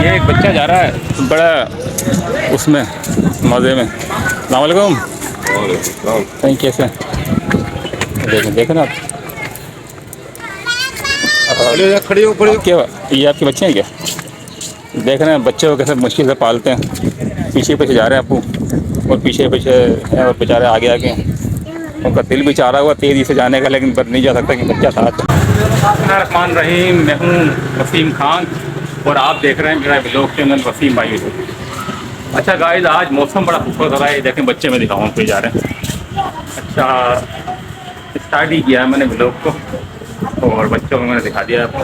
ये एक बच्चा जा रहा है बड़ा उसमें मज़े में। अस्सलाम वालेकुम। कहीं कैसे देखें देखें ना आप। खड़े हो क्या ये आपके बच्चे हैं क्या? देख रहे हैं बच्चे को कैसे मुश्किल से पालते हैं। पीछे पीछे जा रहे हैं आपको और पीछे पीछे हैं और बेचारे आगे आगे हैं। उनका दिल भी चाह रहा हुआ तेज़ी से जाने का, लेकिन पर नहीं जा सकता कि बच्चा साथ है। रहमान रहीम, मैं हूँ वसीम खान और आप देख रहे हैं मेरा ब्लॉग चैनल वसीम भाई। अच्छा गाइस, आज मौसम बड़ा खूबसूरत हो रहा है। देखें बच्चे में दिखाऊँ पे जा रहे हैं। अच्छा स्टार्ट ही किया है मैंने ब्लॉग को और बच्चों को मैंने दिखा दिया आपको।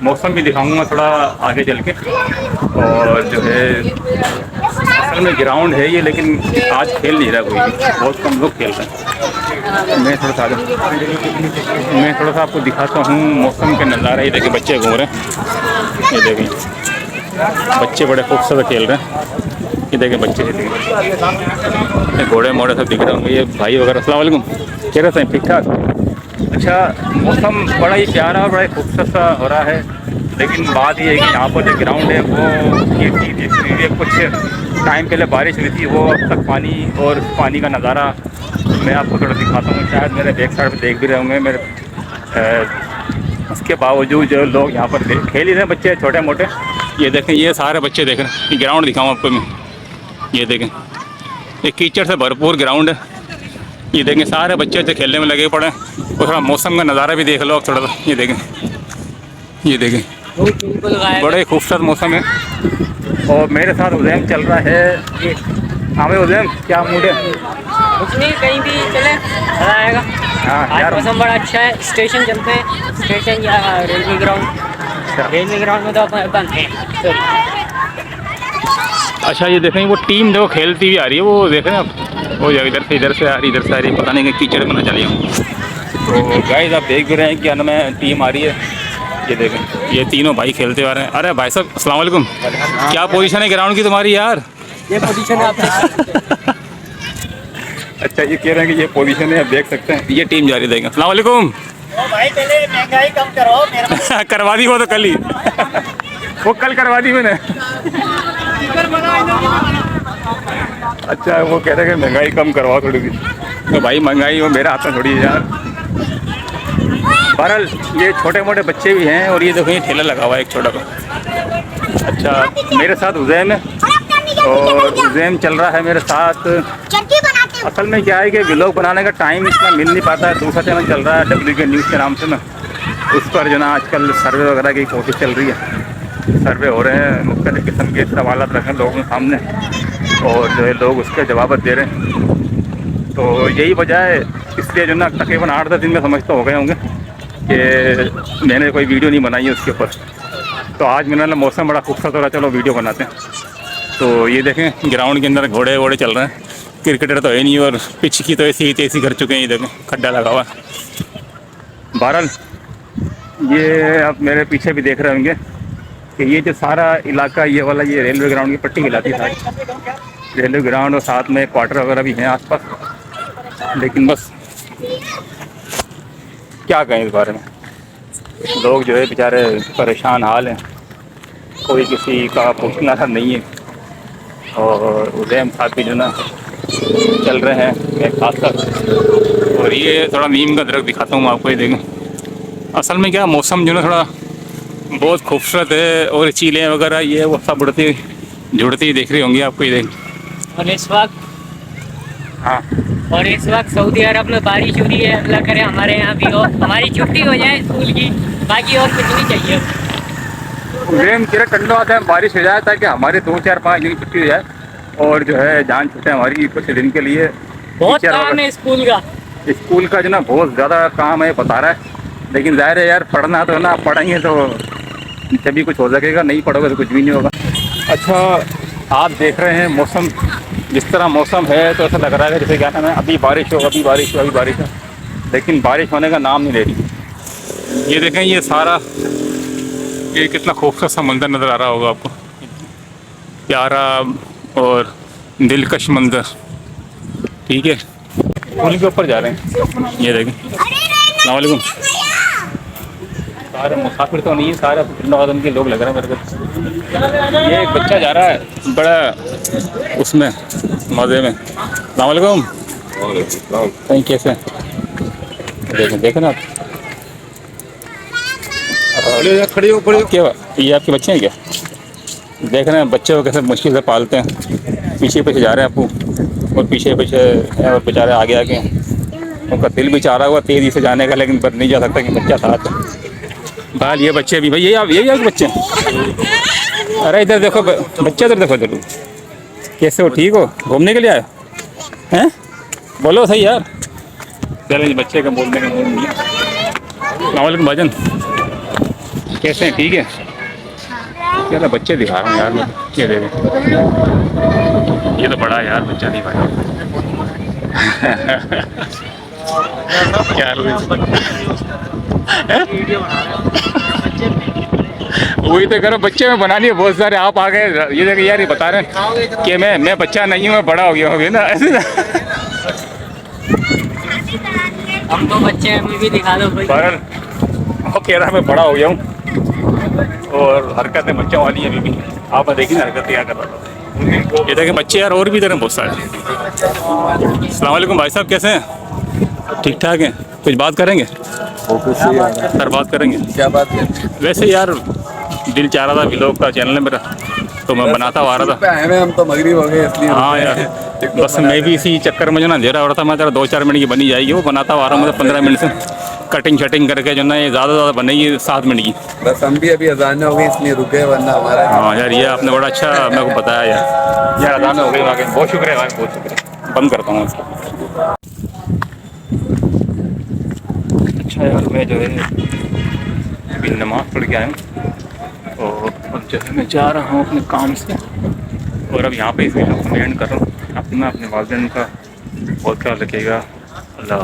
मौसम भी दिखाऊंगा थोड़ा आगे चल के। और जो है असल में ग्राउंड है ये, लेकिन आज खेल नहीं रहा कोई भी, बहुत कम लोग खेल रहे हैं। मैं थोड़ा सा आपको दिखाता हूँ मौसम के नज़ारे। ये देखिए बच्चे घूम रहे हैं, ये देखिए बच्चे बड़े खूबसूरत खेल रहे हैं। ये देखिए बच्चे ये घोड़े मोड़े सब दिख रहे होंगे, ये भाई वगैरह। अस्सलाम वालेकुम, कह रहे हैं ठीक ठाक। अच्छा मौसम बड़ा ही प्यारा और बड़ा ही खूबसूरत सा हो रहा है, लेकिन बात ये है कि यहाँ पर जो ग्राउंड है वो ये कुछ टाइम पहले बारिश हुई थी, वो अब तक पानी और पानी का नज़ारा मैं आपको थोड़ा दिखाता हूँ। शायद मेरे बैक साइड पर देख भी रहे होंगे मेरे। उसके बावजूद जो लोग यहाँ पर खेल ही रहे हैं, बच्चे छोटे मोटे। ये देखें, ये सारे बच्चे देख रहे हैं। ये ग्राउंड दिखाऊँ आपको मैं, ये देखें ये कीचड़ से भरपूर ग्राउंड है। ये देखें सारे बच्चे जो खेलने में लगे पड़े हैं और थोड़ा मौसम का नज़ारा भी देख लो थोड़ा सा। ये देखें, ये देखें बड़े खूबसूरत मौसम है। और मेरे साथ उज़ैम चल रहा है। हाँ भाई उज़ैम, क्या मूड है? कुछ नहीं, कहीं भी चले मज़ा आएगा। हाँ आज यार, मौसम बड़ा अच्छा है। स्टेशन चलते हैं, स्टेशन या रेलवे ग्राउंड। रेलवे ग्राउंड में तो अपन है। अच्छा ये देखें वो टीम जो खेलती हुई आ रही है, वो देखें आप, वो इधर से आ रही, इधर से आ रही, पता नहीं कि कीचड़ में ना चली हूँ। तो गाइस आप देख भी रहे हैं कि हमें टीम आ रही है। ये देखें ये तीनों भाई खेलते आ रहे हैं। अरे भाई साहब अस्सलाम वालेकुम, क्या पोजीशन है ग्राउंड की तुम्हारी यार? ये पोजीशन है आप। अच्छा ये कह रहे हैं कि ये पोजीशन है, आप देख सकते हैं। ये टीम जा रही है, अस्सलाम वालेकुम। भाई पहले महंगाई कम करो मेरा। करवा दी वो तो कल ही वो कल करवा दी मैंने। अच्छा वो कह रहे हैं कि महंगाई कम करवाओ थोड़ी सी। तो भाई महंगाई वो मेरे हाथ में थोड़ी है यार। बहरहाल ये छोटे मोटे बच्चे भी हैं और ये देखो ये ठेला लगा हुआ है एक छोटा सा। अच्छा मेरे साथ उज़ैम है और उज़ैम चल रहा है मेरे साथ। असल में क्या है कि व्लॉग बनाने का टाइम इतना मिल नहीं पाता है। दूसरा चैनल चल रहा है WK न्यूज़ के नाम से ना, उस पर जो ना आजकल सर्वे वगैरह की कोशिश चल रही है। सर्वे हो रहे हैं, मुख्तलिफ़ किस्म के सवाल रखे हैं लोगों के सामने और जो है लोग उसके जवाब दे रहे हैं। तो यही वजह है, इसलिए जो ना तकरीबन 8-10 दिन में समझते हो गए होंगे कि मैंने कोई वीडियो नहीं बनाई है उसके ऊपर। तो आज मैंने मौसम बड़ा खूबसूरत हो रहा, चलो वीडियो बनाते हैं। तो ये देखें ग्राउंड के अंदर घोड़े वोड़े चल रहे हैं। क्रिकेटर तो है नहीं और पिच की तो ऐसी कर चुके हैं। ये देखें खड्डा लगा हुआ है। बहरहाल ये आप मेरे पीछे भी देख रहे होंगे कि ये जो सारा इलाका ये वाला ये रेलवे ग्राउंड की पट्टी हिलाती है सारी। रेलवे ग्राउंड और साथ में क्वार्टर वगैरह भी हैं आसपास। लेकिन बस क्या कहें इस बारे में, लोग जो है बेचारे परेशान हाल हैं, कोई किसी का पूछना नहीं है। और उज़ैम साहब भी जो ना चल रहे हैं एक खास कर। और ये थोड़ा नीम का दरख्त दिखाता हूँ आपको, ये देखें। असल में क्या मौसम जो ना थोड़ा बहुत खूबसूरत है और चीलें वगैरह ये वो सब उड़ती जुड़ती देख रही होंगी आपको, ये देख। और इस वक्त हाँ और इस वक्त सऊदी अरब में बारिश हो रही है। अल्लाह करे हमारे यहाँ भी हो, हमारी छुट्टी हो जाए स्कूल की, बाकी और कुछ नहीं चाहिए। उज़ैम तेरा ठंडा आता है, बारिश हो जाए ताकि हमारे 2-4-5 दिन की छुट्टी हो जाए और जो है जान छूटे हमारी कुछ दिन के लिए। बहुत काम है स्कूल का। स्कूल का जो ना बहुत ज़्यादा काम है बता रहा है, लेकिन ज़ाहिर है यार पढ़ना तो ना, पढ़ेंगे तो तभी कुछ हो सकेगा, नहीं पढ़ोगे तो कुछ भी नहीं होगा। अच्छा आप देख रहे हैं मौसम, जिस तरह मौसम है तो ऐसा लग रहा है जैसे क्या नाम है अभी बारिश हो, अभी बारिश हो, अभी बारिश हो, लेकिन बारिश होने का नाम नहीं ले रही। ये देखें ये सारा ये कितना खूबसूरत सा मंजर नज़र आ रहा होगा आपको, प्यारा और दिलकश मंजर। ठीक है पुल के ऊपर जा रहे हैं, ये देखें। अस्सलाम वालेकुम। सारे मुसाफिर तो नहीं है, सारे नवादन के लोग लग रहे हैं मेरे को। ये एक बच्चा जा रहा है बड़ा उसमें मज़े में। अस्सलाम वालेकुम। कहीं कैसे देखें देखें ना आप। खड़े हो क्या ये आपके बच्चे हैं क्या? देख रहे हैं बच्चे को कैसे मुश्किल से पालते हैं। पीछे पीछे जा रहे हैं आपको और पीछे पीछे हैं और बेचारे आगे आगे हैं। उनका दिल भी चाह रहा हुआ तेज़ी से जाने का, लेकिन पर नहीं जा सकता कि बच्चा साथ है। बाल ये बच्चे भी भाई यही आपके बच्चे हैं। अरे इधर देखो बच्चे, इधर देखो इधर। कैसे हो, ठीक हो? घूमने के लिए आए हैं? बोलो सही यार। चलो बच्चे का बोलने का मूड नहीं है। अस्सलाम वालेकुम भाईजान, कैसे हैं? ठीक है। क्या था बच्चे दिखा रहा हूँ यार मैं। ये दे ये तो बड़ा यार बच्चा दिखा रहा हूँ यार। वही तो करो, बच्चे में बनानी है बहुत सारे। आप आ गए ये देखिए यार, ये बता रहे हैं कि मैं बच्चा नहीं हूँ, मैं बड़ा हो गया हूँ ना ऐसे। हम तो बच्चे हैं, हमें भी दिखा दो भाई। पर वो कह रहा है मैं बड़ा हो गया हूँ और हरकतें बच्चों वाली है अभी भी। आप देखी ना हरकतें क्या कर रहा था। ये देखें बच्चे यार और भी इधर हैं बहुत सारे। अस्सलाम वालेकुम भाई साहब, कैसे हैं? ठीक ठाक हैं? कुछ बात करेंगे सर? बात करेंगे। क्या बात है? वैसे यार दिल चाह रहा था व्लॉग का चैनल है मेरा, तो मैं बनाता हुआ आ रहा था। हम तो मगरिब हो गए इसलिए। हाँ यार बस मैं भी इसी चक्कर में जो ना अंधेरा हो रहा था, मैं जरा 2-4 मिनट की बनी जाएगी, वो बनाता हुआ आ रहा हूँ। मतलब 15 मिनट से कटिंग शटिंग करके जो ना ये ज़्यादा बनेगी 7 मिनट की। बस हम भी अभी अजान हो गई इसलिए रुके, वरना हमारा। हाँ यार ये आपने बड़ा अच्छा मेरे को बताया यार अदान हो गई वाकई। बहुत शुक्रिया भाई, बहुत शुक्रिया। बंद करता हूँ इसको। अच्छा यार मैं जो है अभी नमाज़ पढ़ के आया हूँ और अब जो है मैं जा रहा हूँ अपने काम से, और अब यहाँ पे इस वीडियो को मैं एंड कर रहा हूँ। अपना अपने वालिदैन का बहुत ख्याल रखिएगा। अल्लाह।